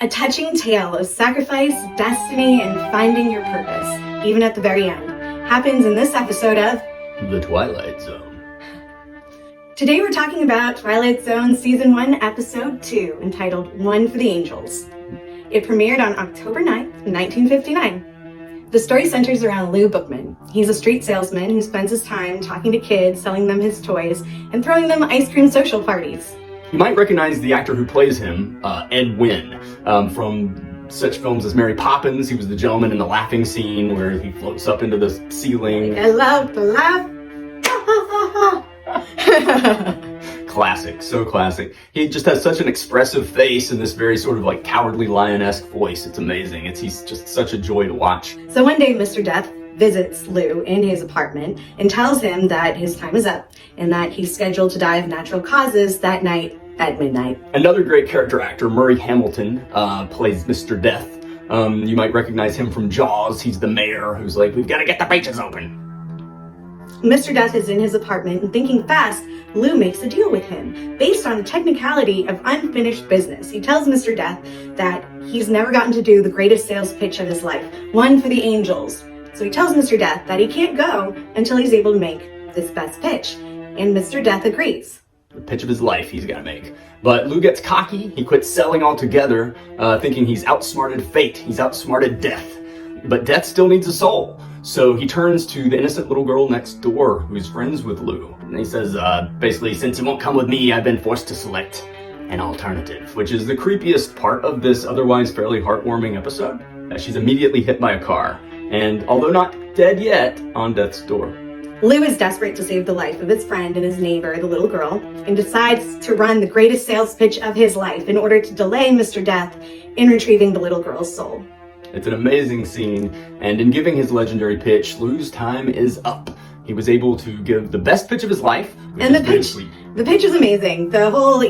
A touching tale of sacrifice, destiny, and finding your purpose, even at the very end, happens in this episode of The Twilight Zone. Today we're talking about Twilight Zone Season 1, Episode 2, entitled One for the Angels. It premiered on October 9th, 1959. The story centers around Lou Bookman. He's a street salesman who spends his time talking to kids, selling them his toys, and throwing them ice cream social parties. You might recognize the actor who plays him, Ed Wynn, from such films as Mary Poppins. He was the gentleman in the laughing scene where he floats up into the ceiling. I love to laugh. Classic, so classic. He just has such an expressive face and this very sort of like cowardly lion-esque voice. It's amazing. He's just such a joy to watch. So one day, Mr. Death visits Lou in his apartment and tells him that his time is up and that he's scheduled to die of natural causes that night at midnight. Another great character actor, Murray Hamilton, plays Mr. Death. You might recognize him from Jaws. He's the mayor who's like, we've got to get the beaches open. Mr. Death is in his apartment and thinking fast, Lou makes a deal with him based on the technicality of unfinished business. He tells Mr. Death that he's never gotten to do the greatest sales pitch of his life, one for the angels. So he tells Mr. Death that he can't go until he's able to make this best pitch. And Mr. Death agrees. The pitch of his life he's got to make. But Lou gets cocky. He quits selling altogether, thinking he's outsmarted fate. He's outsmarted death. But death still needs a soul. So he turns to the innocent little girl next door who's friends with Lou. And he says, basically, since you won't come with me, I've been forced to select an alternative, which is the creepiest part of this otherwise fairly heartwarming episode. She's immediately hit by a car. And although not dead yet, on death's door. Lou is desperate to save the life of his friend and his neighbor, the little girl, and decides to run the greatest sales pitch of his life in order to delay Mr. Death in retrieving the little girl's soul. It's an amazing scene, and in giving his legendary pitch, Lou's time is up. He was able to give the best pitch of his life. And the pitch is amazing. The whole,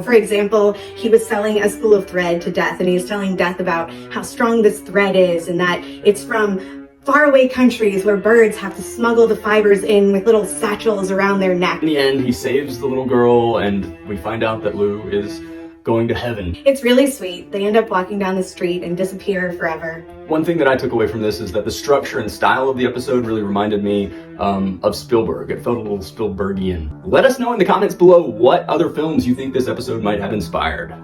for example, he was selling a spool of thread to Death, and he's telling Death about how strong this thread is, and that it's from faraway countries where birds have to smuggle the fibers in with little satchels around their neck. In the end, he saves the little girl, and we find out that Lou is going to heaven. It's really sweet. They end up walking down the street and disappear forever. One thing that I took away from this is that the structure and style of the episode really reminded me of Spielberg. It felt a little Spielbergian. Let us know in the comments below what other films you think this episode might have inspired.